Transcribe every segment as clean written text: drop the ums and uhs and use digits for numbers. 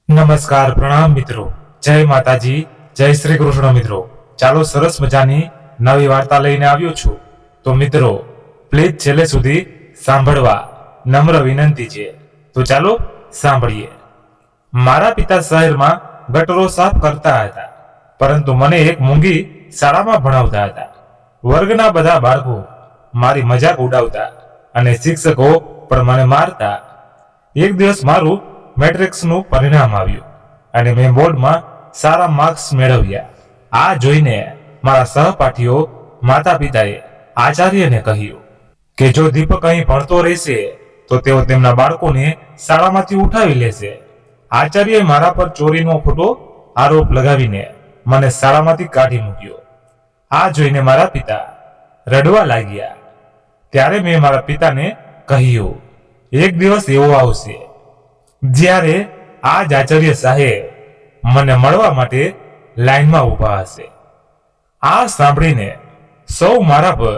નમસ્કાર, પ્રણામ મિત્રો. જય માતાજી, જય શ્રી કૃષ્ણ મિત્રો. ચાલો સરસ મજાની નવી વાર્તા લઈને આવ્યો છું. તો મિત્રો પ્લીઝ છેલ્લે સુધી સાંભળવા નમ્ર વિનંતી છે. તો ચાલો સાંભળીએ. મારા પિતા શહેરમાં ગટરો સાફ કરતા હતા, પરંતુ મને એક મૂંગી શાળામાં ભણાવતા હતા. વર્ગના બધા બાળકો મારી મજાક ઉડાવતા અને શિક્ષકો પણ મને મારતા. એક દિવસ મારું મેટ્રિક્સનું પરિણામ આવ્યું અને મેં બોર્ડમાં સારા માર્ક્સ મેળવ્યા. આ જોઈને મારા સહપાઠીઓ માતા પિતાએ આચાર્યને કહ્યું કે જો દીપક અહીં ભણતો રહેશે તો તેઓ તેમના બાળકોને શાળામાંથી ઉઠાવી લેશે. આચાર્યએ મારા પર ચોરીનો ખોટો આરોપ લગાવીને મને શાળામાંથી કાઢી મૂક્યો. આ જોઈને મારા પિતા રડવા લાગ્યા. ત્યારે મેં મારા પિતાને કહ્યું, એક દિવસ એવો આવશે જ્યારે આ જ આચાર્ય સાહેબ મને મળવા માટે લાઈનમાં ઊભા હશે. આ સાંભળીને સૌ મારા પર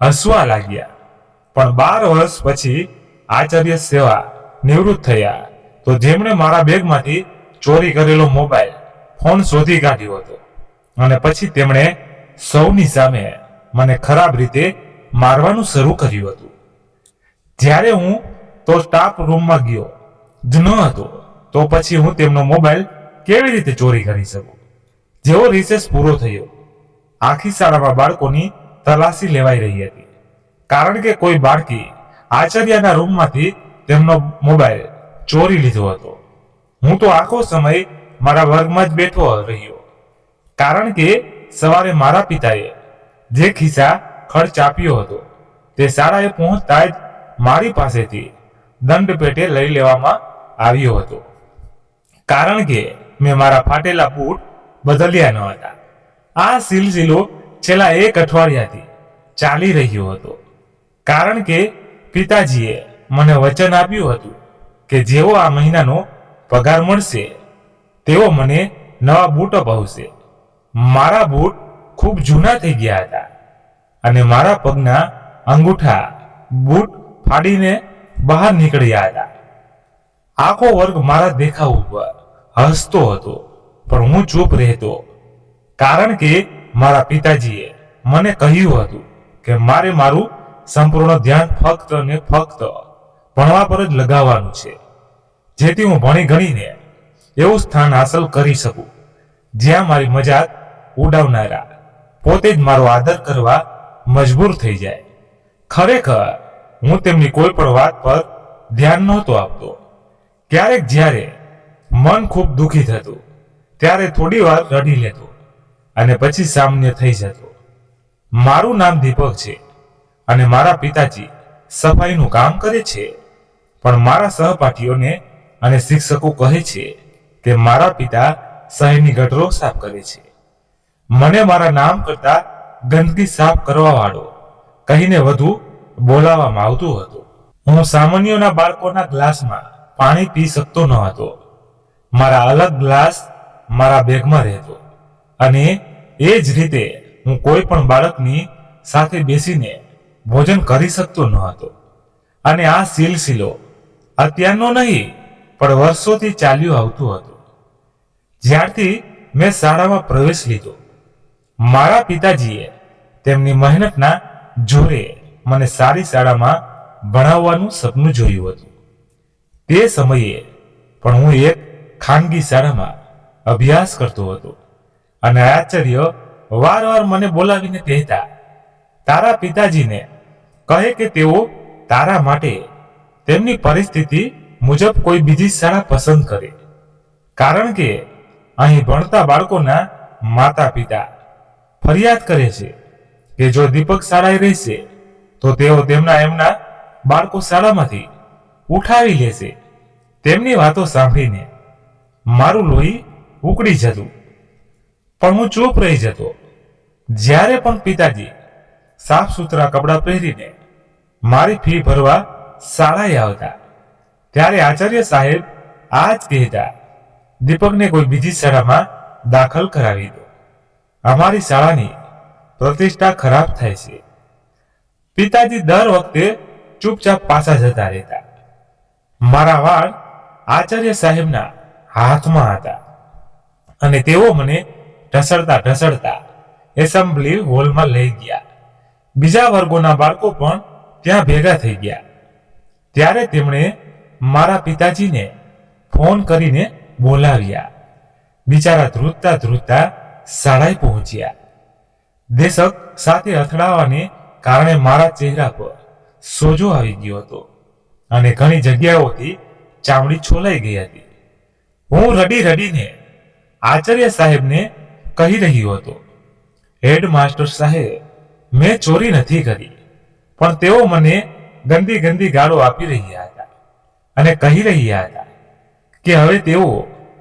હસવા લાગ્યા. પણ 12 વર્ષ પછી આચાર્ય સેવા નિવૃત્ત થયા તો જેમણે મારા બેગમાંથી ચોરી કરેલો મોબાઈલ ફોન શોધી કાઢ્યો હતો અને પછી તેમણે સૌની સામે મને ખરાબ રીતે મારવાનું શરૂ કર્યું હતું. જ્યારે હું તો સ્ટાફ રૂમમાં ગયો જ ન હતો તો પછી હું તેમનો મોબાઈલ કેવી રીતે ચોરી કરી શકું? જેવો રિસેસ પૂરો થયો, આખી શાળામાં બાળકોની તલાશી લેવાઈ રહી હતી, કારણ કે કોઈ બાળકી આચાર્યના રૂમમાંથી તેમનો મોબાઈલ ચોરી લીધો હતો. હું તો આખો સમય મારા વર્ગમાં જ બેઠો રહ્યો, કારણ કે સવારે મારા પિતાએ જે ખિસ્સા ખર્ચ આપ્યો હતો તે શાળાએ પહોંચતા જ મારી પાસેથી દંડ પેટે લઈ લેવામાં આવ્યો હતો, કારણ કે મેં મારા ફાટેલા બૂટ બદલ્યા ન હતા. આ સિલસિલો છેલ્લા 1 અઠવાડિયાથી ચાલી રહ્યો હતો, કારણ કે પિતાજીએ મને વચન આપ્યું હતું કે જેવો આ મહિનાનો પગાર મળશે તેઓ મને નવા બૂટ અપાવશે. મારા બૂટ ખૂબ જૂના થઈ ગયા હતા અને મારા પગના અંગૂઠા બૂટ ફાડીને બહાર નીકળ્યા હતા. આખો વર્ગ મારા દેખાવ ઉપર હસતો હતો, પણ હું ચૂપ રહેતો, કારણ કે મારા પિતાજીએ મને કહ્યું હતું કે મારે મારું સંપૂર્ણ ધ્યાન ફક્ત ને ફક્ત ભણવા પર જ લગાવવાનું છે, જેથી હું ભણી ગણીને એવું સ્થાન હાંસલ કરી શકું જ્યાં મારી મજાક ઉડાવનારા પોતે જ મારો આદર કરવા મજબૂર થઈ જાય. ખરેખર હું તેમની કોઈ પણ વાત પર ધ્યાન નહોતો આપતો. ક્યારેક જ્યારે મન ખૂબ દુઃખી થતું ત્યારે થોડી વાર રડી લેતો અને પછી સામાન્ય થઈ જતો. મારું નામ દીપક છે અને મારા પિતાજી સફાઈનું કામ કરે છે, પણ મારા સહપાઠીઓને અને શિક્ષકો કહે છે કે મારા પિતા શહેરની ગટરો સાફ કરે છે. મને મારા નામ કરતા ગંદકી સાફ કરવા વાળો કહીને વધુ બોલાવવામાં આવતું હતું. હું સામાન્યના બાળકોના ગ્લાસમાં પાણી પી શકતો ન હતો. મારા અલગ ગ્લાસ મારા બેગમાં રહેતો અને એ જ રીતે હું કોઈ પણ બાળકની સાથે બેસીને ભોજન કરી શકતો ન હતો. અને આ સિલસિલો અત્યારનો નહીં પણ વર્ષોથી ચાલ્યું આવતું હતું. જ્યારથી મેં શાળામાં પ્રવેશ લીધો, મારા પિતાજીએ તેમની મહેનતના જોરે મને સારી શાળામાં ભણાવવાનું સપનું જોયું હતું. તે સમયે પણ હું એક ખાનગી શાળામાં અભ્યાસ કરતો હતો અને આચાર્ય વારંવાર મને બોલાવીને કહેતા, તારા પિતાજીને કહે કે તેઓ તારા માટે તેમની પરિસ્થિતિ મુજબ કોઈ બીજી શાળા પસંદ કરે, કારણ કે અહીં ભણતા બાળકોના માતા પિતા ફરિયાદ કરે છે કે જો દીપક શાળાએ રહેશે તો તેઓ એમના બાળકો શાળામાંથી ઉઠાવી લેશે. તેમની વાતો સાંભળીને મારું લોહી ઉકળી જતું, પણ હું ચૂપ રહી જતો. જ્યારે પણ પિતાજી સાફ સુથરા કપડાં પહેરીને મારી ફી ભરવા શાળાએ આવતા ત્યારે આચાર્ય સાહેબ આ જ કહેતા, દીપકને કોઈ બીજી શાળામાં દાખલ કરાવી દો, અમારી શાળાની પ્રતિષ્ઠા ખરાબ થાય છે. પિતાજી દર વખતે ચૂપચાપ પાછા જતા રહેતા. મારા વાળ આચાર્ય સાહેબના હાથમાં હતા અને તેઓ મને ઢસડતા ઢસડતા એસેમ્બલી હોલમાં લઈ ગયા. બીજા વર્ગોના બાળકો પણ ત્યાં ભેગા થઈ ગયા. ત્યારે તેમણે મારા પિતાજીને ફોન કરીને બોલાવ્યા. બિચારા ધ્રુજતા ધ્રુજતા શાળાએ પહોંચ્યા. દેશક સાથે અથડાવાને કારણે મારા ચહેરા પર સોજો આવી ગયો હતો અને ઘણી જગ્યાઓથી ચામડી છોલાઈ ગઈ હતી. હું રડી રડીને આચાર્ય સાહેબને કહી રહ્યો હતો, હેડમાસ્ટર સાહેબ, મેં ચોરી નથી કરી, પણ તેઓ મને ગંદી ગંદી ગાળો આપી રહ્યા હતા અને કહી રહ્યા હતા કે હવે તેઓ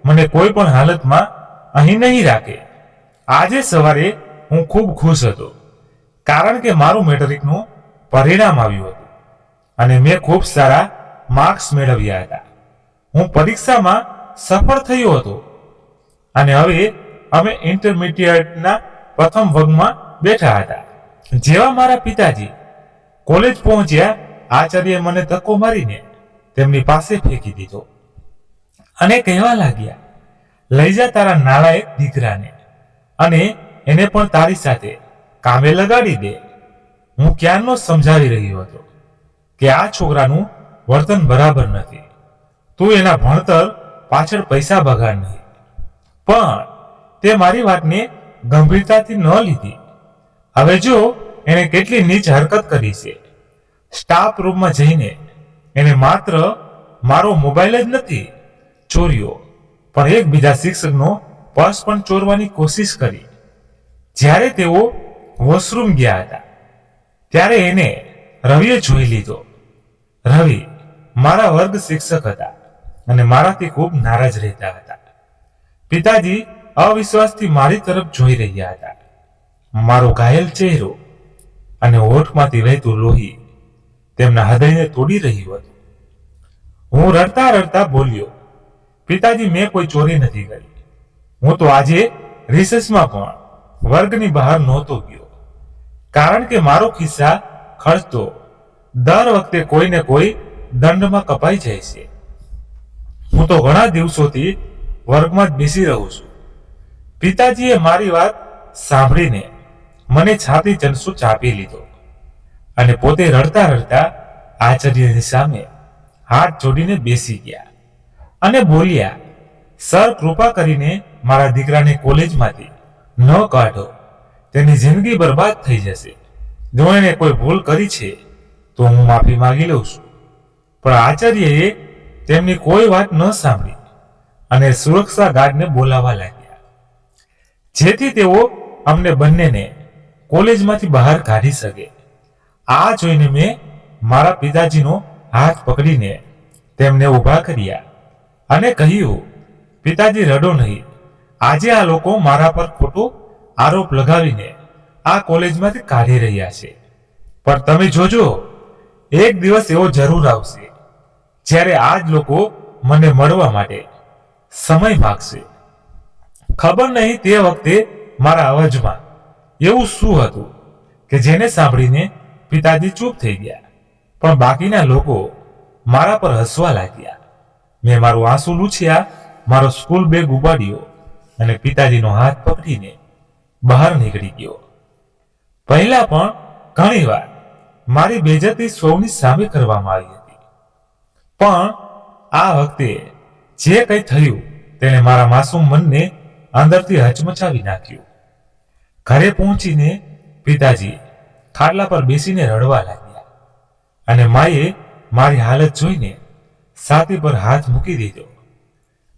મને કોઈ પણ હાલતમાં અહીં નહીં રાખે. આજે સવારે હું ખૂબ ખુશ હતો કારણ કે મારું મેટ્રિકનું પરિણામ આવ્યું હતું અને મેં ખૂબ સારા માર્ક્સ મેળવ્યા હતા. હું પરીક્ષામાં સફળ થયો હતો અને હવે અમે ઇન્ટરમીડિયેટના પ્રથમ વર્ગમાં બેઠા હતા. જેવા મારા પિતાજી કોલેજ પહોંચ્યા, આચાર્યએ મને ધક્કો મારીને તેમની પાસે ફેંકી દીધો અને કહેવા લાગ્યા, લઈ જા તારા નાલાયક દીકરાને અને એને પણ તારી સાથે કામે લગાડી દે. હું ક્યારનો સમજાવી રહ્યો હતો કે આ છોકરાનું વર્તન બરાબર નથી, તું એના ભણતર પાછળ પૈસા બગાડ નહીં. પણ તે મારી વાતને ગંભીરતાથી ન લીધી. હવે જો એને કેટલી નીચ હરકત કરી છે. સ્ટાફ રૂમમાં જઈને એને માત્ર મારો મોબાઈલ જ નથી ચોર્યો, પણ એક બીજા શિક્ષકનો પર્સ પણ ચોરવાની કોશિશ કરી. જ્યારે તેઓ વોશરૂમ ગયા હતા ત્યારે એને રવિએ જોઈ લીધો. રવિ મારા વર્ગ શિક્ષક હતા અને મારાથી ખૂબ નારાજ રહેતા હતા. પિતાજી અવિશ્વાસથી મારી તરફ જોઈ રહ્યા હતા. મારો ઘાયલ ચહેરો અને હોઠમાંથી વહેતું લોહી તેમના હૃદયને તોડી રહ્યું હતું. હું રડતા રડતા બોલ્યો, પિતાજી, મેં કોઈ ચોરી નથી કરી. હું તો આજે રિસેસમાં પણ વર્ગની બહાર નહોતો ગયો કારણ કે મારો ખિસ્સા ખર્ચતો દર વખતે કોઈને કોઈ દંડમાં કપાઈ જાય છે. હું તો ઘણા દિવસોથી વર્ગમાં જ બેસી રહું છું. પિતાજીએ મારી વાત સાંભળીને મને છાતી ચંચુ ચાપી લીધો અને પોતે રડતા રડતા આચાર્યની સામે હાથ જોડીને બેસી ગયા અને બોલ્યા, સર, કૃપા કરીને મારા દીકરાને કોલેજમાંથી ન કાઢો. તેની જિંદગી બરબાદ થઈ જશે. જો એણે કોઈ ભૂલ કરી છે તો હું માફી માંગી લઉં છું. પણ આચાર્યએ તેમની કોઈ વાત ન સાંભળી અને સુરક્ષા ગાર્ડને બોલાવવા લાગ્યા જેથી તેઓ અમને બંનેને કોલેજમાંથી બહાર કાઢી શકે. આ જોઈને મેં મારા પિતાજીનો હાથ પકડીને તેમને ઊભા કર્યા અને કહ્યું, પિતાજી, રડો નહીં. આજે આ લોકો મારા પર ખોટો આરોપ લગાવીને આ કોલેજમાંથી કાઢી રહ્યા છે, પણ તમે જોજો, એક દિવસ એવો જરૂર આવશે જ્યારે આ જ લોકો મને મળવા માટે સમય માંગશે. ખબર નહીં તે વખતે મારા અવાજમાં એવું શું હતું કે જેને સાંભળીને પિતાજી ચૂપ થઈ ગયા, પણ બાકીના લોકો મારા પર હસવા લાગ્યા. મેં મારું આંસુ લૂછ્યા, મારો સ્કૂલ બેગ ઉપાડ્યો અને પિતાજીનો હાથ પકડીને બહાર નીકળી ગયો. પહેલા પણ ઘણી વાર મારી બેઇજ્જતી સૌની સામે કરવામાં આવી હતી, પણ આ વખતે જે કંઈ થયું તેણે મારા માસૂમ મનને અંદરથી હચમચાવી નાખ્યું. ઘરે પહોંચીને પિતાજી ખાટલા પર બેસીને રડવા લાગ્યા અને માએ મારી હાલત જોઈને છાતી પર હાથ મૂકી દીધો.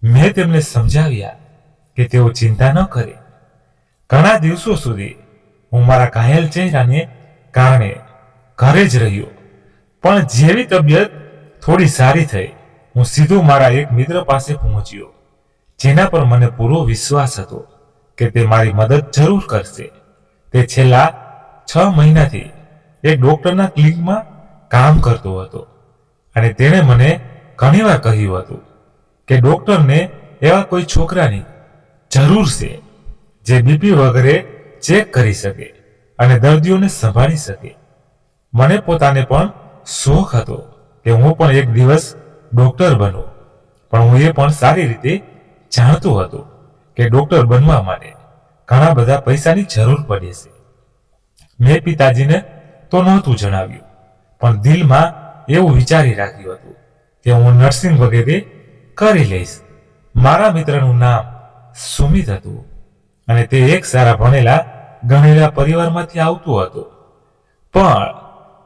મેં તેમને સમજાવ્યા કે તેઓ ચિંતા ન કરે. ઘણા દિવસો સુધી હું મારા ઘાયલ ચહેરાને કારણે ઘરે જ રહ્યો, પણ જેવી તબિયત થોડી સારી થઈ, હું સીધું મારા એક મિત્ર પાસે પહોંચ્યો જેના પર મને પૂરો વિશ્વાસ હતો કે તે મારી મદદ જરૂર કરશે. તે છેલ્લા 6 મહિનાથી એક ડોક્ટરના ક્લિનિકમાં કામ કરતો હતો અને તેણે મને ઘણીવાર કહ્યું હતું કે ડોક્ટરને એવા કોઈ છોકરાની જરૂર છે જે બીપી વગેરે ચેક કરી શકે અને દર્દીઓને સંભાળી શકે. મને પોતાને પણ શોખ હતો કે હું પણ એક દિવસ ડોક્ટર બનું, પણ હું એ પણ સારી રીતે જાણતો હતો કે ડોક્ટર બનવા માટે ઘણા બધા પૈસાની જરૂર પડે છે. મેં પિતાજીને તો નહોતું જણાવ્યું, પણ દિલમાં એવું વિચારી રાખ્યું હતું કે હું નર્સિંગ વગેરે કરી લઈશ. મારા મિત્રનું નામ સુમિત હતું અને તે એક સારા ભણેલા ગણેલા પરિવારમાંથી આવતો હતો, પણ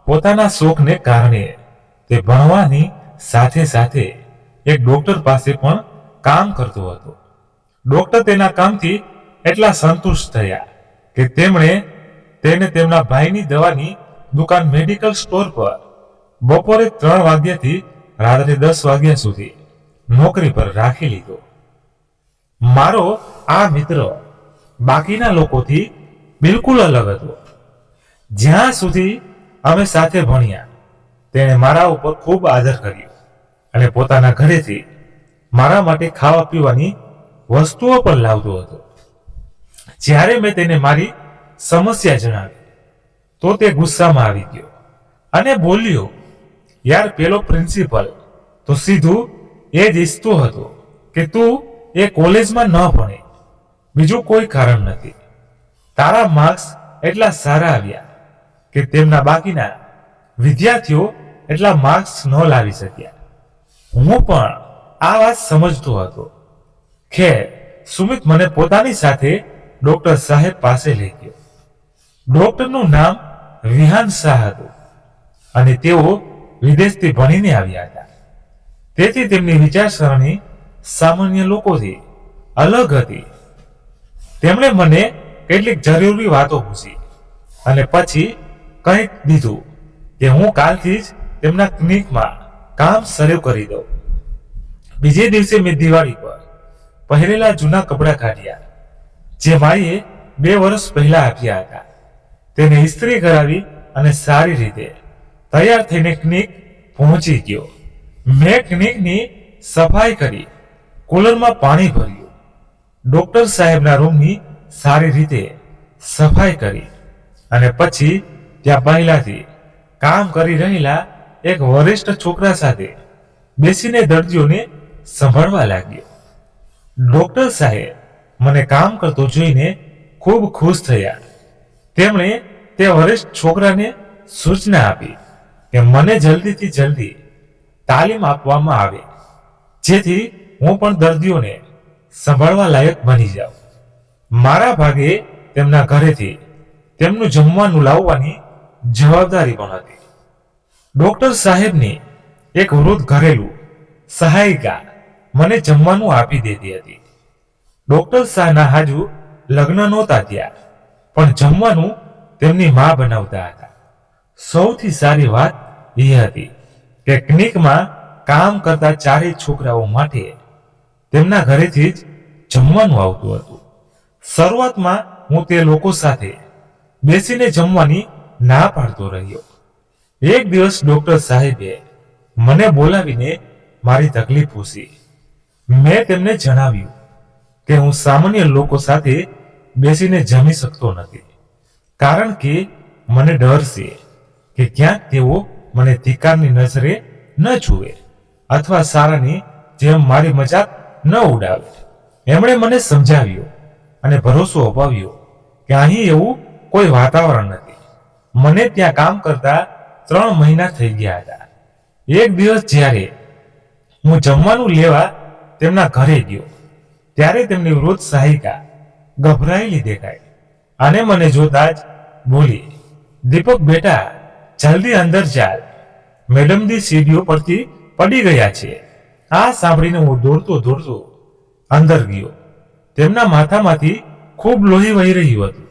પોતાના શોખને કારણે તે ભણવાની સાથે સાથે એક ડોક્ટર પાસે પણ કામ કરતો હતો. ડોક્ટર તેના કામથી એટલા સંતુષ્ટ થયા કે તેમણે તેને તેમના ભાઈની દવાની દુકાન મેડિકલ સ્ટોર પર બપોરે 3 વાગ્યાથી રાત્રે 10 વાગ્યા સુધી નોકરી પર રાખી લીધો. મારો આ મિત્ર બાકીના લોકોથી બિલકુલ અલગ હતો. જ્યાં સુધી અમે સાથે ભણ્યા તેણે મારા ઉપર ખૂબ આદર કર્યો અને પોતાના ઘરેથી મારા માટે ખાવા પીવાની વસ્તુઓ પણ લાવતો હતો. જ્યારે મેં તેને મારી સમસ્યા જણાવી તો તે ગુસ્સામાં આવી ગયો અને બોલ્યો, યાર પેલો પ્રિન્સિપલ તો સીધું એ જ ઈચ્છતો હતો કે તું એ કોલેજમાં ન ભણે, બીજું કોઈ કારણ નથી. તારા માર્ક્સ એટલા સારા આવ્યા કે તેમના બાકીના વિદ્યાર્થીઓ એટલા માર્ક્સ ન લાવી શક્યા. હું પણ આ વાત સમજતો હતો. ખેર, સુમિત મને પોતાની સાથે ડોક્ટર સાહેબ પાસે લઈ ગયો. ડોક્ટરનું નામ વિહાન શાહ હતું અને તેઓ વિદેશથી ભણીને આવ્યા હતા. તેથી તેમની વિચારસરણી સામાન્ય લોકોથી અલગ હતી. તેમણે મને કેટલીક જરૂરી વાતો પૂછી અને પછી કહી દીધું કે હું કાલથી જ તેમના ક્લિનિકમાં કામ શરૂ કરી દઉં. બીજે દિવસે મેં દિવાળી પર પહેરેલા જૂના કપડાં કાઢ્યા જે મારીએ 2 વર્ષ પહેલા આપ્યા હતા. તેને ઇસ્ત્રી કરાવી અને સારી રીતે તૈયાર થઈને ક્લિનિક પહોંચી ગયો. મેં ક્લિનિકની સફાઈ કરી, કુલરમાં પાણી ભર્યું, ડોક્ટર સાહેબના રૂમની સારી રીતે સફાઈ કરી અને પછી ત્યાં પહેલાથી કામ કરી રહેલા એક વરિષ્ઠ છોકરા સાથે બેસીને દર્દીઓને સંભાળવા લાગ્યો. ડોક્ટર સાહેબ મને કામ કરતો જોઈને ખૂબ ખુશ થયા. તેમણે તે વરિષ્ઠ છોકરાને સૂચના આપી કે મને જલ્દીથી જલ્દી તાલીમ આપવામાં આવે જેથી હું પણ દર્દીઓને સંભાળવા લાયક બની જાઉં. મારા ભાગે તેમના ઘરેથી તેમનું જમવાનું લાવવાની જવાબદારી પણ હતી. ડોક્ટર સાહેબની એક વૃદ્ધ ઘરેલું સહાયિકા મને જમવાનું આપી દેતી હતી. ડોક્ટર શાહના હાજુ લગ્ન નહોતા થયા, પણ જમવાનું તેમની મા બનાવતા હતા. સૌથી સારી વાત એ હતી કે ક્લિનિકમાં કામ કરતા 4 છોકરાઓ માટે તેમના ઘરેથી જ જમવાનું આવતું હતું. શરૂઆતમાં હું તે લોકો સાથે બેસીને જમવાની ના પાડતો રહ્યો. એક દિવસ ડોક્ટર સાહેબે મને બોલાવીને મારી તકલીફ પૂછી. મેં તેમને જણાવ્યું કે હું સામાન્ય લોકો સાથે બેસીને જમી શકતો નથી, કારણ કે મને ડર છે કે ક્યાંક તેઓ મને ધિક્કારની નજરે ન જુએ અથવા સારાની જેમ મારી મજાક ન ઉડાવે. એમણે મને સમજાવ્યું અને ભરોસો અપાવ્યો કે અહીં એવું કોઈ વાતાવરણ નથી. મને ત્યાં કામ કરતા 3 મહિના થઈ ગયા હતા. એક દિવસ જ્યારે હું જમવાનું લેવા તેમના ઘરે ગયો ત્યારે તેમની વૃદ્ધ સહાયિકા ગભરાયેલી દેખાઈ અને મને જોતા જ બોલી, દીપક બેટા, જલ્દી અંદર ચાલ, મેડમની સીડીઓ પરથી પડી ગયા છે. આ સાંભળીને હું દોડતો અંદર ગયો. તેમના માથામાંથી ખૂબ લોહી વહી રહ્યું હતું.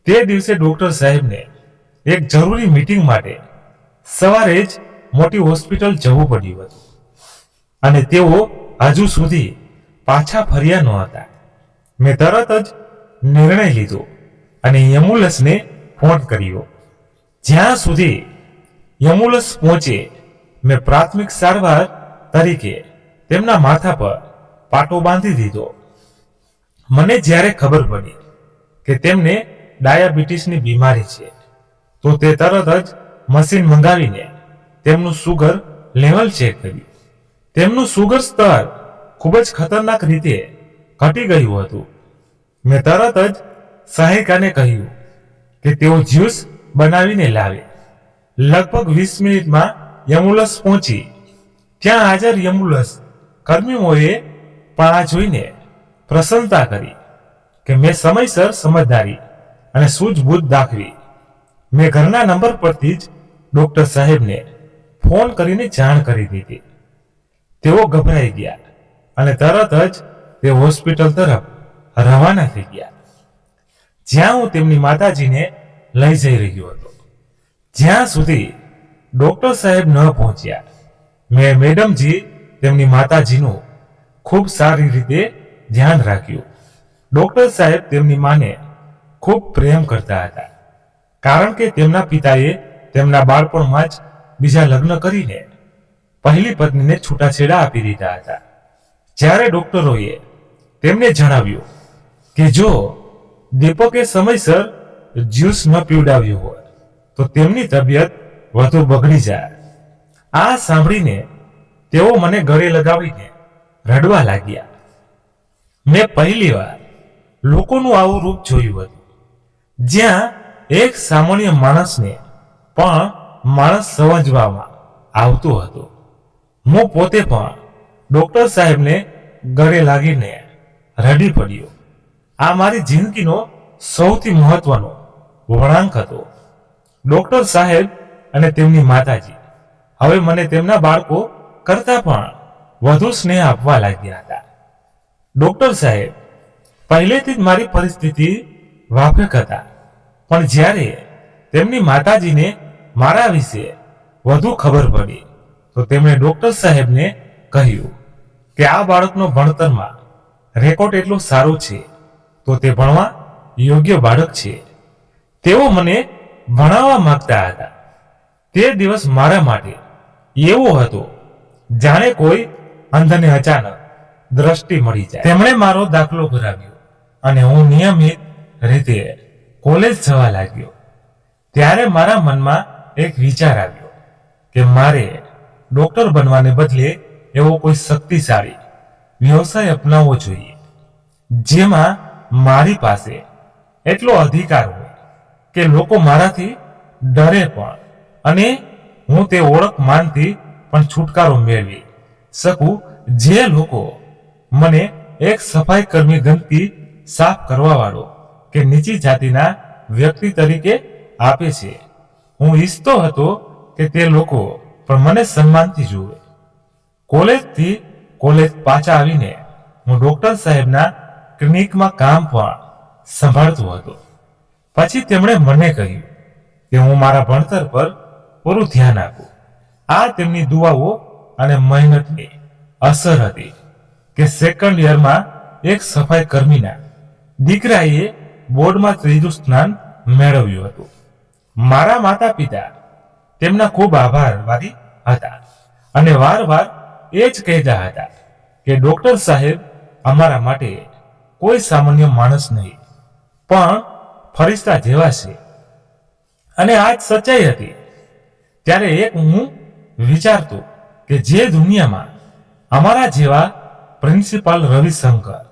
તે દિવસે ડોક્ટર સાહેબને એક જરૂરી મીટિંગ માટે સવારે જ મોટી હોસ્પિટલ જવું પડ્યું હતું અને તેઓ હજુ સુધી પાછા ફર્યા નહોતા. મેં તરત જ નિર્ણય લીધો અને એમ્બ્યુલન્સને ફોન કર્યો. જ્યાં સુધી એમ્બ્યુલન્સ પહોંચે મેં પ્રાથમિક સારવાર તરીકે તેમના માથા પર પાટો બાંધી દીધો. મને જ્યારે ખબર પડી કે તેમને ડાયાબિટીસની બીમારી છે તો તે તરત જ મશીન મંગાવીને તેમનું સુગર લેવલ ચેક કર્યું. તેમનું સુગર સ્તર ખૂબ જ ખતરનાક રીતે ઘટી ગયું હતું. મેં તરત જ સહાયિકાને કહ્યું કે તેઓ જ્યુસ બનાવીને લાવે. લગભગ 20 મિનિટમાં એમ્બ્યુલન્સ પહોંચી. ત્યાં હાજર એમ્બ્યુલન્સ કર્મીઓએ પણ આ જોઈને પ્રસન્નતા કરી કે મેં સમયસર સમજદારી અને સૂઝબૂછ દાખવી. મેં ઘરના નંબર પરથી જ ડોક્ટર સાહેબને ફોન કરીને જાણ કરી દીધી. તેઓ ગભરાઈ ગયા અને તરત જ તે હોસ્પિટલ તરફ રવાના થઈ ગયા, જ્યાં હું તેમની માતાજીને લઈ જઈ રહ્યો હતો. જ્યાં સુધી ડોક્ટર સાહેબ ન પહોંચ્યા, મેં મેડમજી તેમની માતાજીનું ખૂબ સારી રીતે ધ્યાન રાખ્યું. ડોક્ટર સાહેબ તેમની માને ખૂબ પ્રેમ કરતા હતા, કારણ કે તેમના પિતાએ તેમના બાળપણમાં જ બીજા લગ્ન કરીને પહેલી પત્નીને છૂટાછેડા આપી દીધા હતા. જ્યારે ડોક્ટરોએ તેમને જણાવ્યું કે જો દીપકે સમયસર જ્યુસ ન પીવડાવ્યું હોય તો તેમની તબિયત વધુ બગડી જાય. આ સાંભળીને તેઓ મને ગળે લગાવીને રડવા લાગ્યા. મેં પહેલીવાર લોકોનું આવું રૂપ જોયું હતું, જ્યાં એક સામાન્ય માણસને પણ માણસ સમજવામાં આવતો હતો. હું પોતે પણ ડોક્ટર સાહેબને ગળે લાગીને રડી પડ્યો. આ મારી જિંદગીનો સૌથી મહત્વનો વળાંક હતો. ડોક્ટર સાહેબ અને તેમની માતાજી હવે મને તેમના બાળકો કરતા પણ વધુ સ્નેહ આપવા લાગ્યા હતા. ડોક્ટર સાહેબ પહેલેથી જ મારી પરિસ્થિતિ વાકેફ હતા, પણ જ્યારે તેમની માતાજીને મારા વિશે વધુ ખબર પડી તો તેમણે ડોક્ટર સાહેબને કહ્યું કે આ બાળકનો ભણતરમાં રેકોર્ડ એટલો સારો છે તો તે ભણવા યોગ્ય બાળક છે. તેઓ મને ભણાવવા માંગતા હતા. તે દિવસ મારા માટે એવો હતો જાણે કોઈ અંધને અચાનક દ્રષ્ટિ મળી જાય. તેમણે મારો દાખલો કરાવ્યો અને હું નિયમિત રીતે કોલેજ જવા લાગ્યો. ત્યારે મારા મનમાં એક વિચાર આવ્યો કે મારે ડોક્ટર બનવાને બદલે એવો કોઈ શક્તિશાળી વ્યવસાય અપનાવવો જોઈએ, જેમાં મારી પાસે એટલો અધિકાર હોય કે લોકો મારાથી ડરે પણ અને હું તે ઓળખ માનથી પણ છુટકારો મેળવી શકું, જે લોકો મને એક સફાઈ કર્મી ગણતી સાફ કરવા વાળો કે નીચી જાતિના વ્યક્તિ તરીકે આપે છે. હું ઈચ્છતો હતો કે તે લોકો પણ મને સન્માનથી જુએ. કોલેજથી કોલેજ પાછા આવીને હું ડોક્ટર સાહેબના ક્લિનિકમાં કામ પણ સંભાળતો હતો. પછી તેમણે મને કહ્યું કે હું મારા ભણતર પર પૂરું ધ્યાન આપું. આ તેમની દુઆઓ અને મહેનતની અસર હતી કે સેકન્ડ યરમાં એક સફાઈ કર્મીના દીકરાએ બોર્ડમાં 3જું સ્થાન મેળવ્યું હતું. મારા માતા પિતા તેમના ખૂબ આભારવાદી હતા અને વારવાર એ જ કહેતા હતા કે ડોક્ટર સાહેબ અમારા માટે કોઈ સામાન્ય માણસ નહીં પણ ફરિશ્તા જેવા છે. અને આ જ સચ્ચાઈ હતી. ત્યારે એક હું વિચારતો કે જે દુનિયામાં અમારા જેવા પ્રિન્સિપાલ રવિશંકર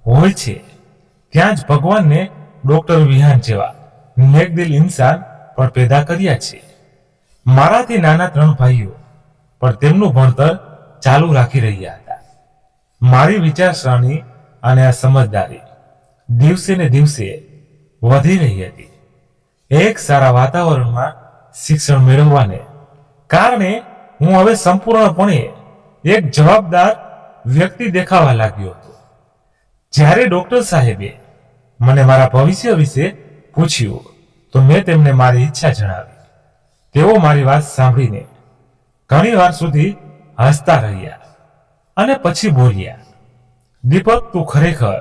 હોય છે, ત્યાં જ ભગવાનને ડોક્ટર વિહાન જેવા નેકદિલ ઇન્સાન પણ પેદા કર્યા છે. મારાથી નાના 3 ભાઈઓ પણ તેમનું ભણતર ચાલુ રાખી રહ્યા હતા. મારી વિચારસરણી અને આ સમજદારી દિવસે ને દિવસે વધી રહી હતી. એક સારા વાતાવરણમાં શિક્ષણ મેળવવાને કારણે હું હવે સંપૂર્ણપણે એક જવાબદાર વ્યક્તિ દેખાવા લાગ્યો હતો. જ્યારે ડોક્ટર સાહેબે મને મારા ભવિષ્ય વિશે પૂછ્યું તો મેં તેમને મારી ઈચ્છા જણાવી. તેઓ મારી વાત સાંભળીને ઘણી વાર સુધી હસતા રહ્યા અને પછી બોલ્યા, દીપક, તું ખરેખર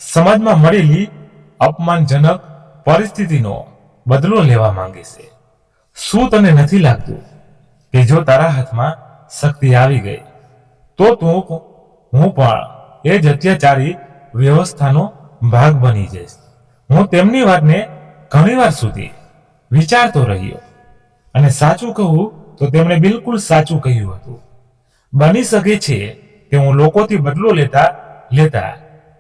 સમાજમાં મળેલી અપમાનજનક પરિસ્થિતિનો બદલો લેવા માંગે છે. શું તને નથી લાગતું કે જો તારા હાથમાં શક્તિ આવી ગઈ તો હું પણ એ જ અત્યાચારી વ્યવસ્થાનો ભાગ બની જઈશ? હું તેમની વાતને ઘણીવાર સુધી વિચારતો રહ્યો અને સાચું કહું તો તેમણે બિલકુલ સાચું કહ્યું હતું. બની શકે છે કે હું લોકોથી બદલો લેતા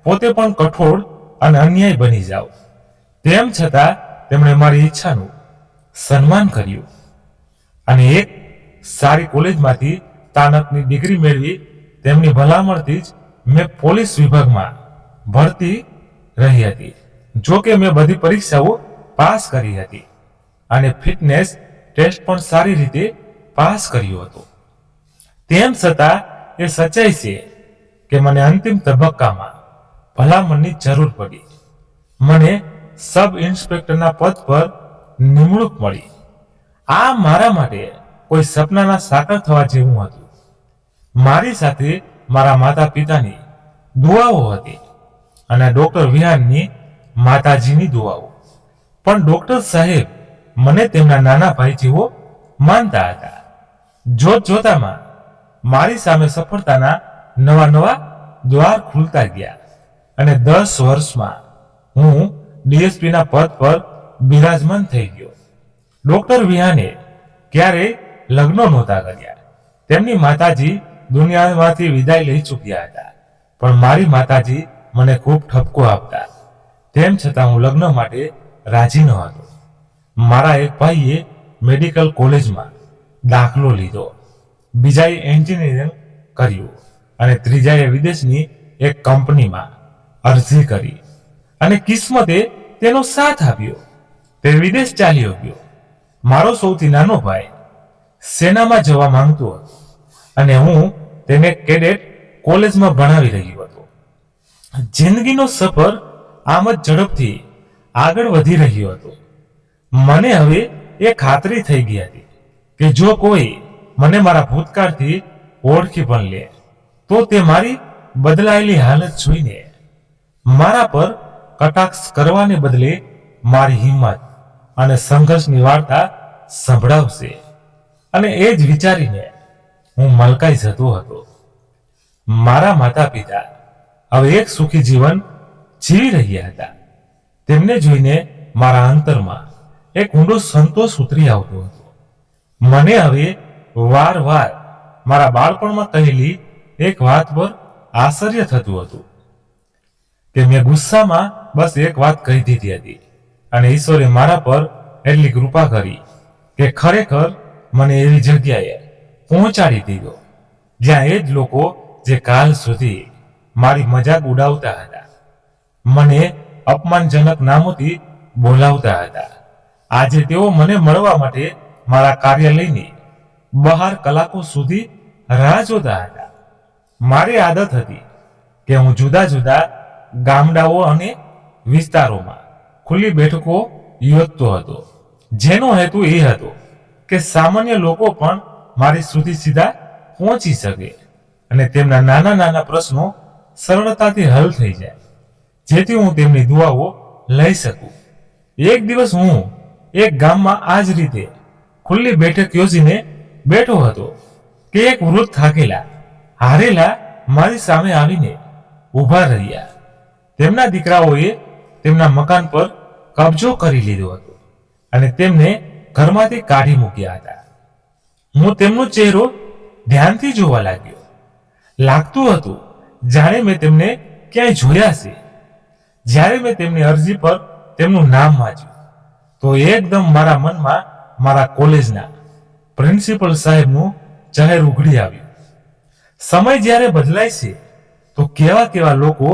પોતે પણ કઠોળ અને અન્યાય બની જાઉં. તેમ છતાં તેમણે મારી ઈચ્છાનું સન્માન કર્યું અને એક સારી કોલેજમાંથી સ્નાતકની ડિગ્રી મેળવી તેમની ભલામણથી જ મેં પોલીસ વિભાગમાં ભરતી રહી હતી. જો કે મેં બધી પરીક્ષાઓ પાસ કરી હતી અને ફિટનેસ ટેસ્ટ પણ સારી રીતે પાસ કર્યો હતો. તેમ છતાં એ સચ્ચાઈ છે કે મને અંતિમ તબક્કામાં ભલામણની જરૂર પડી. મને સબ ઇન્સ્પેક્ટરના પદ પર નિમણૂક મળી. આ મારા માટે કોઈ સપનાના સાકાર થવા જેવું હતું. મારી સાથે મારા માતા પિતાની દુઆઓ હતી અને ડોક્ટર વિહાનની માતાજીની દુઆઓ. પણ ડોક્ટર સાહેબ મને તેમના નાના ભાઈ જેવો માનતા હતા. જોતામાં મારી સામે સફળતાના નવા દ્વાર ખુલતા ગયા અને 10 વર્ષમાં હું ડીએસપીના પદ પર બિરાજમાન થઈ ગયો. ડોક્ટર વિહાને ક્યારેય લગ્નો નહોતા કર્યા. તેમની માતાજી દુનિયામાંથી વિદાય લઈ ચૂક્યા હતા, પણ મારી માતાજી મને ખૂબ ઠપકો આપતા. તેમ છતાં હું લગ્ન માટે રાજી ન હતો. મારા એક ભાઈએ મેડિકલ કોલેજમાં દાખલો લીધો, બીજાએ એન્જિનિયરિંગ કર્યું અને ત્રીજાએ વિદેશની એક કંપનીમાં અરજી કરી અને કિસ્મતે તેનો સાથ આપ્યો. તે વિદેશ ચાલ્યો ગયો. મારો સૌથી નાનો ભાઈ સેનામાં જવા માંગતો હતો અને હું તેને કેડેટ કોલેજમાં ભણાવી રહ્યો હતો. જિંદગીનો સફર આમ જ ઝડપથી આગળ વધી રહ્યો હતો. મને હવે એ ખાતરી થઈ ગઈ હતી કે જો કોઈ મને મારા ભૂતકાળથી ઓળખી પણ લે તો તે મારી બદલાયેલી હાલત જોઈને મારા પર કટાક્ષ કરવાને બદલે મારી હિંમત અને સંઘર્ષની વાર્તા સંભળાવશે. અને એ જ વિચારીને હું મલકાઈ જતો હતો. મારા માતા પિતા હવે એક સુખી જીવન જીવી રહ્યા હતા. તેમને જોઈને મારા અંતરમાં એક ઊંડો સંતોષ ઉતરી આવતો હતો. મને હવે વાર મારા બાળપણમાં કહેલી એક વાત પર આશ્ચર્ય થતું હતું કે મેં ગુસ્સામાં બસ એક વાત કહી દીધી હતી અને ઈશ્વરે મારા પર એટલી કૃપા કરી કે ખરેખર મને એવી જગ્યાએ પહોંચાડી દીધો જ્યાં એ જ લોકો જે કાલ સુધી મારી મજાક ઉડાવતા હતા, મને અપમાનજનક નામોથી બોલાવતા હતા, આજે તેઓ મને મળવા માટે મારા કાર્યાલયની બહાર કલાકો સુધી રાહ જોતા હતા. મારી આદત હતી કે હું જુદા જુદા ગામડાઓ અને વિસ્તારોમાં ખુલ્લી બેઠકો યોજતો હતો, જેનો હેતુ એ હતો કે સામાન્ય લોકો પણ મારી સુધી સીધા પહોંચી શકે અને તેમના નાના પ્રશ્નો સરળતાથી હલ થઈ જાય, જેથી હું તેમની દુઆઓ લઈ શકું. એક દિવસ હું એક ગામમાં આ જ રીતે ખુલ્લી બેઠક યોજીને બેઠો હતો કે એક વૃદ્ધ થાકેલા હારેલા મારી સામે આવીને ઊભા રહ્યા. તેમના દીકરાઓએ તેમના મકાન પર કબજો કરી લીધો હતો અને તેમને ઘરમાંથી કાઢી મૂક્યા હતા. હું તેમનો ચહેરો ધ્યાનથી જોવા લાગ્યો. લાગતું હતું જાણે મેં તેમને ક્યાંય જોયા છે. જ્યારે મેં તેમની અરજી પર તેમનું નામ વાંચ્યું તો એકદમ મારા મનમાં મારા કોલેજના પ્રિન્સિપલ સાહેબનું ચહેર ઉઘડી આવ્યું. સમય જ્યારે બદલાય છે તો કેવા લોકો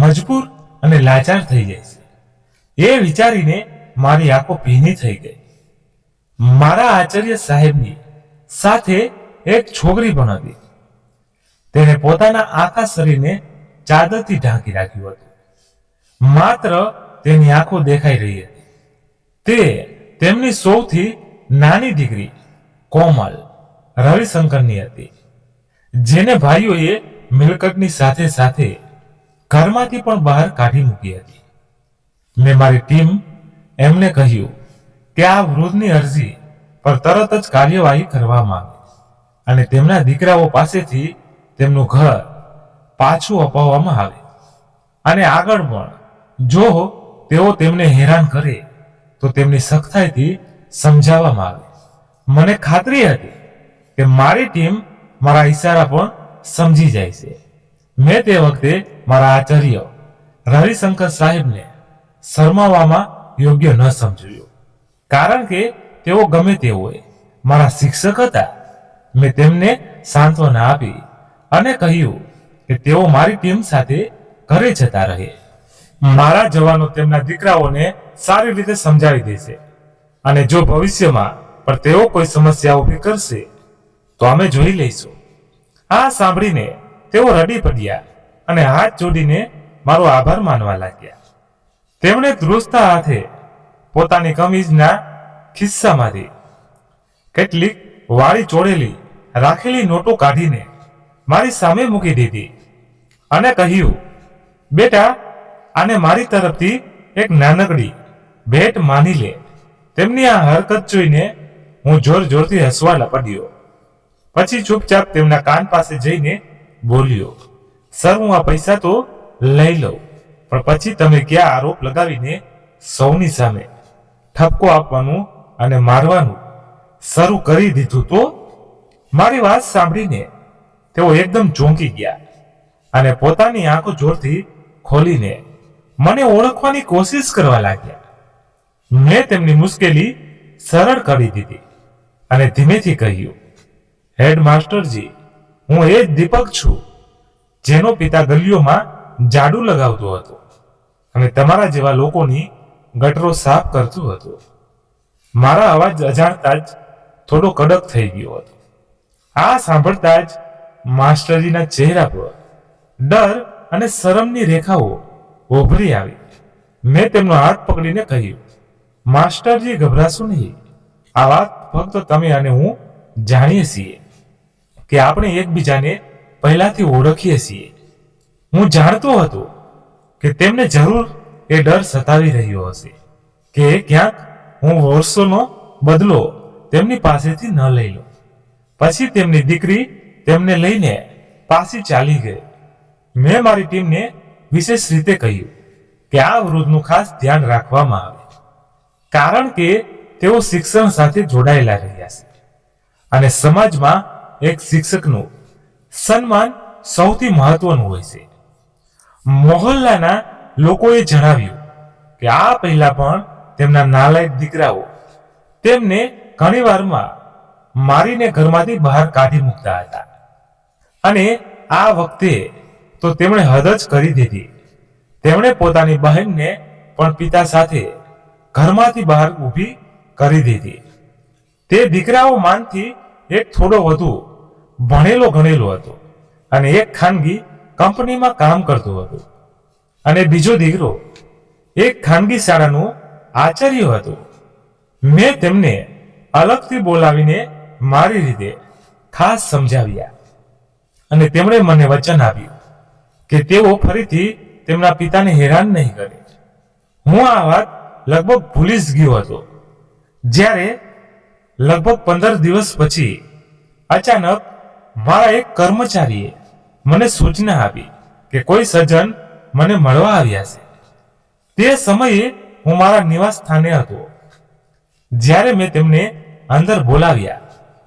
મજબૂર અને લાચાર થઈ જાય છે, એ વિચારીને મારી આંખો ભીની થઈ ગઈ. મારા આચાર્ય સાહેબની સાથે એક છોકરી પણ હતી. તેને પોતાના આખા શરીરને ચાદરથી ઢાંકી રાખ્યું હતું. માત્ર તેની આંખો દેખાઈ રહી હતી. તે તેમની સૌથી નાની દીકરી કોમલ રવિશંકરની હતી, જેને ભાઈઓએ મિલકતની સાથે ઘરમાંથી પણ બહાર કાઢી મૂકી હતી. મેં મારી ટીમ એમને કહ્યું કે આ વૃદ્ધની અરજી પર તરત જ કાર્યવાહી કરવામાં આવે અને તેમના દીકરાઓ પાસેથી તેમનું ઘર પાછું અપાવવામાં આવે અને આગળ પણ જો તેઓ તેમને હેરાન કરે તો તેમની સખ્તાઈથી સમજાવવામાં આવે. મને ખાતરી હતી કે મારી ટીમ મારા ઈશારા પણ સમજી જાય છે. મેં તે વખતે મારા આચાર્ય રવિશંકર સાહેબને શરમાવવામાં યોગ્ય ન સમજ્યું, કારણ કે તેઓ ગમે તે હોય મારા શિક્ષક હતા. મેં તેમને સાંત્વના આપી અને કહ્યું કે તેઓ મારી ટીમ સાથે ઘરે જતા રહે. મારા જવાનો તેમના દીકરાઓને સારી રીતે સમજાવી દેશે અને જો ભવિષ્યમાં પણ તેઓ કોઈ સમસ્યા ઊભી કરશે તો અમે જોઈ લઈશું. આ સાંભળીને તેઓ રડી પડ્યા અને હાથ જોડીને મારો આભાર માનવા લાગ્યા. તેમણે ધ્રુજતા હાથે પોતાની કમીઝના ખિસ્સામાંથી કેટલીક વાળી ચોળેલી રાખેલી નોટો કાઢીને મારી સામે મૂકી દીધી અને કહ્યું, બેટા, આને મારી તરફથી એક નાનકડી ભેટ માની લે. તેમની આ હરકત જોઈને હું જોર જોરથી હસવા પડ્યો. પછી ચૂપચાપ તેમના કાન પાસે જઈને બોલ્યો, સર, હું આ પૈસા તો લઈ લઉં, પણ પછી તમે ક્યાં આરોપ લગાવીને સૌની સામે ઠપકો આપવાનું અને મારવાનું શરૂ કરી દીધું તો? મારી વાત સાંભળીને તેઓ એકદમ ચોંકી ગયા અને પોતાની આંખો જોરથી ખોલીને મને ઓળખવાની કોશિશ કરવા લાગ્યા. મેં તેમની મુશ્કેલી સરળ કરી દીધી અને ધીમેથી કહ્યું, હેડમાસ્ટરજી, હું એ જ દીપક છું જેનો પિતા ગલીઓમાં ઝાડુ લગાવતો હતો અને તમારા જેવા લોકોની ગટરો સાફ કરતો હતો. મારા અવાજ અજાણતા જ થોડો કડક થઈ ગયો હતો. આ સાંભળતા જ માસ્ટરજીના ચહેરા પર ડર અને શરમની રેખાઓ ઉભરી આવી. મેં તેમનો હાથ પકડીને કહ્યું, માસ્ટરજી, ગભરાશો નહીં. આ વાત ફક્ત તમે અને હું જાણીએ છીએ કે આપણે એકબીજાને પહેલાથી ઓળખીએ છીએ. હું જાણતો હતો કે તેમને જરૂર એ ડર સતાવી રહ્યો હશે કે ક્યાંક હું વર્ષોનો બદલો તેમની પાસેથી ન લઈ લઉં. પછી તેમની દીકરી તેમને લઈને પાછી ચાલી ગઈ. મેં મારી ટીમને વિશેષ રીતે કહ્યું કે આ વૃદ્ધનું ખાસ ધ્યાન રાખવામાં આવે, કારણ કે તેઓ શિક્ષણ સાથે જોડાયેલા રહ્યા છે અને સમાજમાં એક શિક્ષકનું સન્માન સૌથી મહત્વનું હોય છે. મોહલ્લાના લોકોએ જણાવ્યું કે આ પહેલા પણ તેમના નાલાયક દીકરાઓ તેમને ઘણી વારમાં મારીને ઘરમાંથી બહાર કાઢી મૂકતા હતા અને આ વખતે તો તેમણે હદ જ કરી દીધી. તેમણે પોતાની બહેનને પણ પિતા સાથે ઘરમાંથી બહાર ઊભી કરી દીધી. તે દીકરાઓ માનથી એક થોડો વધુ ભણેલો ગણેલો હતો અને એક ખાનગી કંપનીમાં કામ કરતો હતો અને બીજો દીકરો એક ખાનગી શાળાનો આચાર્ય હતો. મેં તેમને અલગથી બોલાવીને મારી રીતે ખાસ સમજાવ્યા અને તેમણે મને વચન આપ્યું કે તેઓ ફરીથી તેમના પિતાને હેરાન નહીં કરે. હું આ વાત લગભગ ભૂલી જ ગયો હતો જ્યારે લગભગ 15 દિવસ પછી અચાનક મારા એક કર્મચારીએ મને સૂચના આપી કે કોઈ સજ્જન મને મળવા આવ્યા છે. તે સમયે હું મારા નિવાસ સ્થાને હતો. જ્યારે મેં તેમને અંદર બોલાવ્યા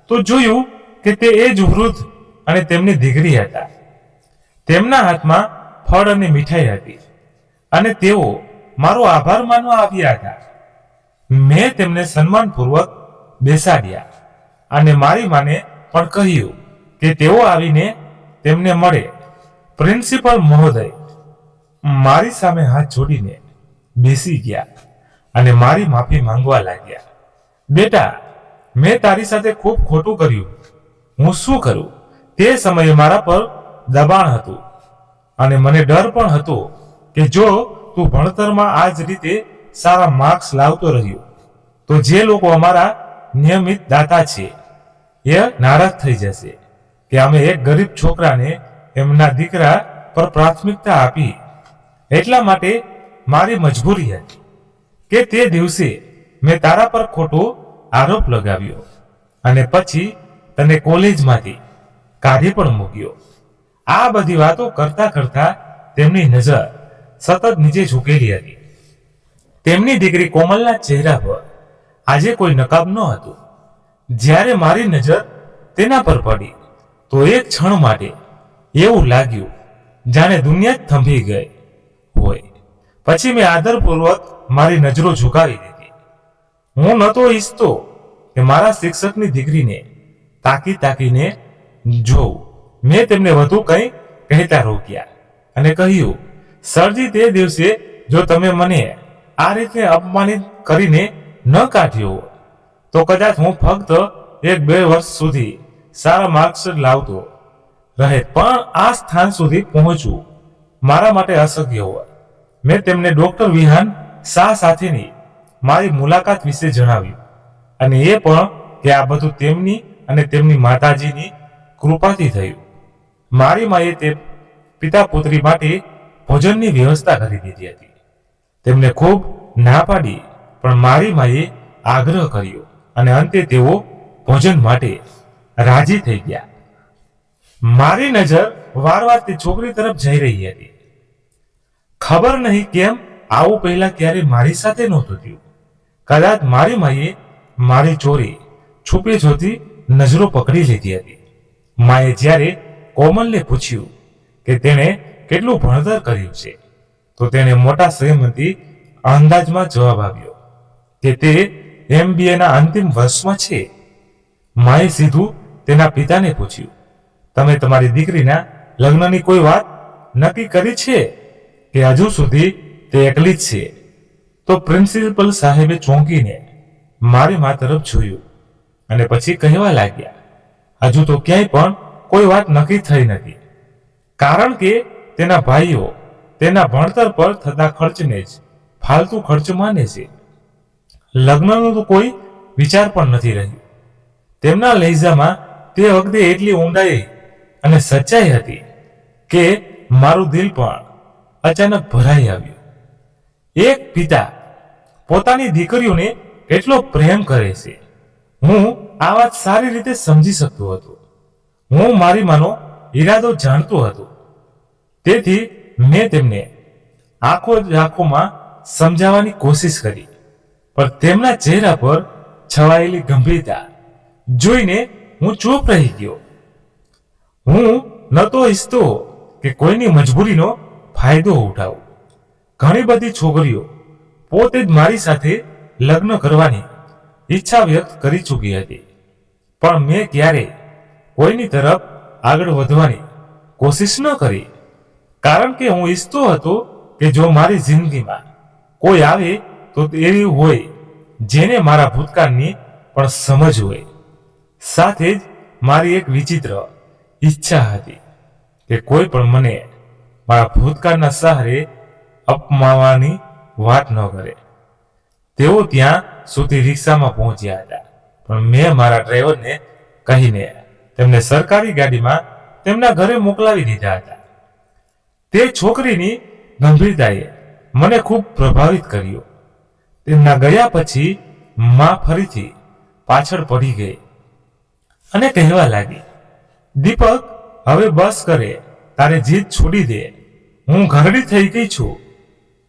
તો જોયું કે તે એ જ વૃદ્ધ અને તેમની દીકરી હતા. તેમના હાથમાં ફળ અને મીઠાઈ હતી અને તેઓ મારો આભાર માનવા આવ્યા હતા. મેં તેમને સન્માનપૂર્વક બેસાડ્યા અને મારી માને પણ કહ્યું કે તેઓ આવીને તેમને મળે. પ્રિન્સિપલ મહોદય મારી સામે હાથ જોડીને બેસી ગયા અને મારી માફી માંગવા લાગ્યા. બેટા, મેં તારી સાથે ખૂબ ખોટું કર્યું. હું શું કરું? તે સમયે મારા પર દબાણ હતું અને મને ડર પણ હતો કે જો તું ભણતરમાં આ જ રીતે સારા માર્ક્સ લાવતો રહ્યો તો જે લોકો અમારા નિયમિત દાતા છે એ નારાજ થઈ જશે કે અમે એક ગરીબ છોકરાને એમના દીકરા પર પ્રાથમિકતા આપી. એટલા માટે મારી મજબૂરી હતી કે તે દિવસે મેં તારા પર ખોટો આરોપ લગાવ્યો અને પછી તને કોલેજમાંથી કાઢી પણ મૂક્યો. આ બધી વાતો કરતા કરતા તેમની નજર સતત નીચે ઝૂકેલી હતી. તેમની દીકરી કોમલના ચહેરા પર આજે કોઈ નકાબ ન હતું. જ્યારે મારી નજર તેના પર પડી તો એક ક્ષણ માટે એવું લાગ્યું જાણે દુનિયા જ થંભી ગઈ હોય. પછી મેં આદરપૂર્વક મારી નજરો ઝુકાવી દીધી. હું નહોતો ઈચ્છતો કે મારા શિક્ષકની દીકરીને તાકીને જોઉં. મેં તેમને વધુ કંઈ કહેતા રોક્યા અને કહ્યું, સરજી, તે દિવસે જો તમે મને આ રીતે અપમાનિત કરીને ન કાઢ્યો હોત તો કદાચ હું ફક્ત 1-2 વર્ષ સુધી સારા માર્ક્સ લાવતો રહે, પણ આ સ્થાન સુધી પહોંચવું મારા માટે અશક્ય હોત. મેં તેમને ડોક્ટર વિહાન શાહ સાથેની મારી મુલાકાત વિશે જણાવ્યું અને એ પણ કે આ બધું તેમની અને તેમની માતાજીની કૃપાથી થયું. મારી માએ તે પિતા પુત્રી માટે ભોજનની વ્યવસ્થા કરી દીધી હતી. તેમને ખૂબ ના પાડી, પણ મારી માએ આગ્રહ કર્યો અને અંતે તેઓ ભોજન માટે રાજી થઈ ગયા. મારી નજર વારવાર તે છોકરી તરફ જઈ રહી હતી. ખબર નહીં કેમ આવું પહેલા ક્યારે મારી સાથે નહોતું થયું. કદાચ મારી માએ મારી ચોરી છુપી જોતી નજરો પકડી લીધી હતી. માએ જ્યારે કોમલને પૂછ્યું કે તેણે કેટલું ભણતર કર્યું છે તો તેણે મોટા શ્રીમતી અંદાજમાં જવાબ આપ્યો કે તે MBA ના અંતિમ વર્ષમાં છે. માએ સીધું તેના પિતાને પૂછ્યું, તમે તમારી દીકરીના લગ્નની કોઈ વાત નક્કી કરી છે કે હજુ સુધી તે એકલી જ છે? તો પ્રિન્સિપલ સાહેબે ચોંકીને મારી મા તરફ જોયું અને પછી કહેવા લાગ્યા, હજુ તો ક્યાંય પણ કોઈ વાત નક્કી થઈ નથી, કારણ કે તેના ભાઈઓ તેના ભણતર પર થતા ખર્ચને જ ફાલતુ ખર્ચ માને છે. લગ્નનો તો કોઈ વિચાર પણ નથી રહ્યો. તેમના લહેજામાં તે વખતે એટલી ઊંડાઈ અને સચ્ચાઈ હતી કે મારું દિલ પણ અચાનક ભરાઈ આવ્યું. એક પિતા પોતાની દીકરીઓને કેટલો પ્રેમ કરે છે, હું આ વાત સારી રીતે સમજી શકતો હતો. હું મારી માનો ઈરાદો જાણતો હતો, તેથી મેં તેમને આંખોમાં સમજાવવાની કોશિશ કરી, પણ તેમના ચહેરા પર છવાયેલી ગંભીરતા જોઈને હું ચૂપ રહી ગયો. હું નહોતો ઈચ્છતો કે કોઈની મજબૂરીનો ફાયદો ઉઠાવું. ઘણી બધી છોકરીઓ પોતે જ મારી સાથે લગ્ન કરવાની ઈચ્છા વ્યક્ત કરી ચૂકી હતી, પણ મેં ક્યારેય કોઈની તરફ આગળ વધવાની કોશિશ ન કરી, કારણ કે હું ઈચ્છતો હતો કે જો મારી જિંદગીમાં કોઈ આવે તો એવી હોય જેને મારા ભૂતકાળની પણ સમજ હોય. સાથે જ મારી એક વિચિત્ર ઈચ્છા હતી કે કોઈ પણ મને મારા ભૂતકાળના સહારે અપમાનવાની વાત ન કરે. તેઓ ત્યાં સુધી રિક્ષામાં પહોંચ્યા હતા, પણ મેં મારા ડ્રાઈવરને કહીને તેમને સરકારી ગાડીમાં તેમના ઘરે મોકલાવી દીધા હતા. તે છોકરીની ગંભીરતાએ મને ખૂબ પ્રભાવિત કર્યો. તેમના ગયા પછી માં ફરીથી પાછળ પડી ગઈ અને કહેવા લાગી, દીપક, હવે બસ કરે, તારે જીદ છોડી દે. હું ઘરડી થઈ ગઈ છું.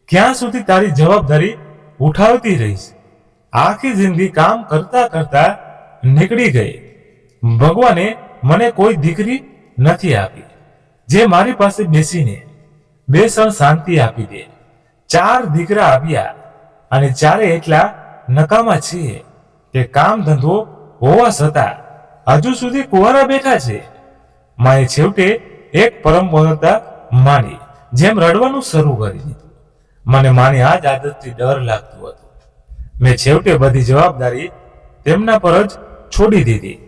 ક્યાં સુધી તારી જવાબદારી ઉઠાવતી રહીશ? આખી જિંદગી કામ કરતા કરતા નીકળી ગઈ. ભગવાને મને કોઈ દીકરી નથી આપી જે મારી પાસે બેસીને 2 ક્ષણ શાંતિ આપી દે. 4 દીકરા આપ્યા અને 4 એટલા નકામા છીએ કે કામ ધંધો હોવા છતાં હજુ સુધી કુંવારા બેઠા છે. માએ છેવટે એક પરંપરા માની જેમ રડવાનું શરૂ કરી દીધું. મને માની આ જ આદતથી ડર લાગતો હતો. મેં છેવટે બધી જવાબદારી તેમના પર જ છોડી દીધી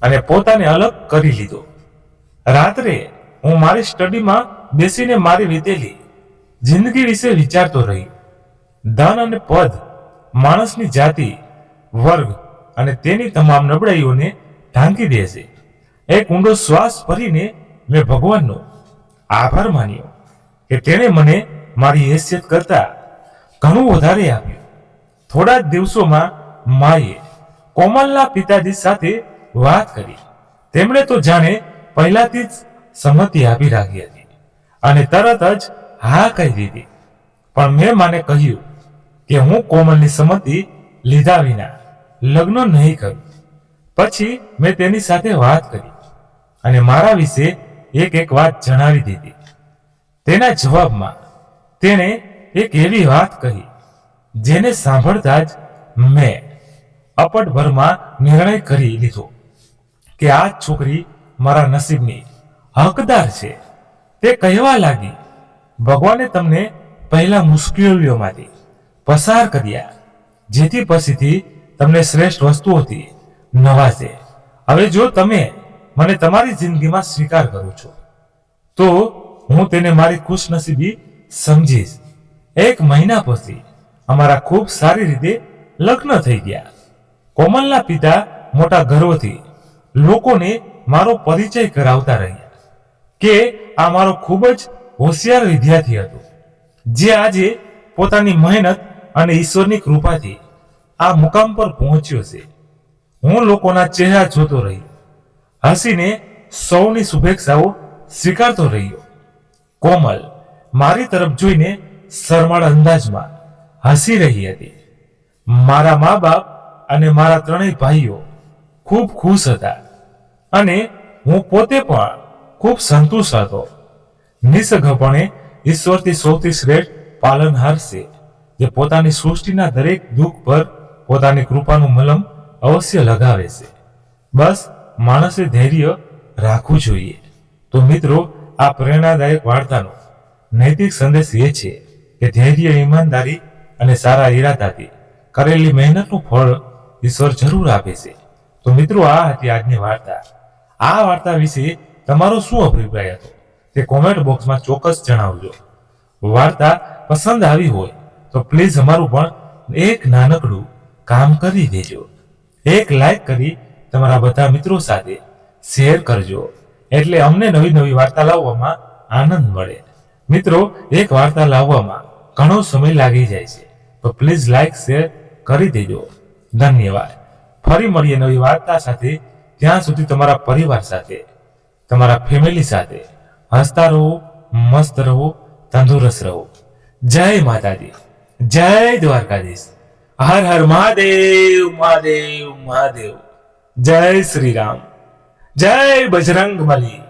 અને પોતાને અલગ કરી લીધો. રાત્રે હું મારી સ્ટડીમાં બેસીને મારી વીતેલી જિંદગી વિશે વિચારતો રહ્યો. ધન અને પદ માણસની જાતિ, વર્ગ અને તેની તમામ નબળાઈઓને ઢાંકી દે છે. એક ઊંડો શ્વાસ ભરીને મેં ભગવાનનો આભાર માન્યો કે તેણે મને મારી હેસિયત કરતા ઘણું વધારે આપ્યું. થોડા જ દિવસોમાં માએ કોમલના પિતાજી સાથે વાત કરી. તેમણે તો જાણે પહેલાથી જ સંમતિ આપી રાખી હતી અને તરત જ હા કહી દીધી. પણ મેં માને કહ્યું કે હું કોમલની સંમતિ લીધા વિના લગ્ન નહીં કરું. પછી મેં તેની સાથે વાત કરી અને મારા વિશે એક વાત જણાવી દીધી. તેના જવાબમાં તેણે એક એવી વાત કહી જેને સાંભળતા જ મેં અપટભરમાં નિર્ણય કરી લીધો કે આ છોકરી મારા નસીબની હકદાર છે. તે કહેવા લાગી, ભગવાને તમને પહેલા મુશ્કેલીઓમાંથી પસાર કર્યા જેથી પછીથી તમને શ્રેષ્ઠ વસ્તુઓથી નવાજે. હવે જો તમે મને તમારી જિંદગીમાં સ્વીકાર કરો છો તો હું તેને મારી ખુશનસીબી સમજીશ. 1 મહિના પછી અમારા ખૂબ સારી રીતે લગ્ન થઈ ગયા. કોમલના પિતા મોટા ગર્વથી લોકોને મારો પરિચય કરાવતા રહ્યા કે આ મારો ખૂબ જ હોશિયાર વિદ્યાર્થી હતો જે આજે પોતાની મહેનત અને ઈશ્વરની કૃપાથી આ મુકામ પર પહોંચ્યો છે. હું લોકોના ચહેરા જોતો રહ્યો, હસીને સૌની શુભેચ્છાઓ સ્વીકારતો રહ્યો. કોમલ મારી તરફ જોઈને શરમાળ અંદાજમાં હસી રહી હતી. મારા મા બાપ અને મારા 3 ભાઈઓ ખૂબ ખુશ હતા અને હું પોતે પણ ખૂબ સંતુષ્ટ હતો. નિસર્ગપણે ઈશ્વરથી સૌથી શ્રેષ્ઠ પાલનહાર છે જે પોતાની સૃષ્ટિના દરેક દુઃખ પર પોતાની કૃપાનું મલમ અવશ્ય લગાવે છે. બસ માણસે ધૈર્ય રાખવું જોઈએ. તો મિત્રો, આ પ્રેરણાદાયક વાર્તાનો નૈતિક સંદેશ એ છે કે ધૈર્ય, ઈમાનદારી અને સારા ઈરાદાથી કરેલી મહેનતનું ફળ ઈશ્વર જરૂર આપે છે. તો મિત્રો, આ હતી આજની વાર્તા. આ વાર્તા વિશે તમારો શું અભિપ્રાય હતો તે કોમેન્ટ બોક્સમાં ચોક્કસ જણાવજો. વાર્તા પસંદ આવી હોય તો પ્લીઝ અમારું પણ એક નાનકડું કામ કરી દેજો. એક લાઈક કરી તમારા બધા મિત્રો સાથે શેર કરજો, એટલે અમને નવી નવી વાર્તા લાવવામાં આનંદ મળે. મિત્રો, એક વાર્તા લાવવામાં ઘણો સમય લાગી જાય છે, તો પ્લીઝ લાઈક શેર કરી દેજો. ધન્યવાદ. ફરી મળીએ નવી વાર્તા સાથે. ત્યાં સુધી તમારા પરિવાર સાથે, તમારા ફેમિલી સાથે હસતા રહો, મસ્ત રહો, તંદુરસ્ત રહો. જય માતાજી, જય દ્વારકાધીશ. હર હર મહાદેવ, મહાદેવ, મહાદેવ. જય શ્રી રામ, જય બજરંગ બલી.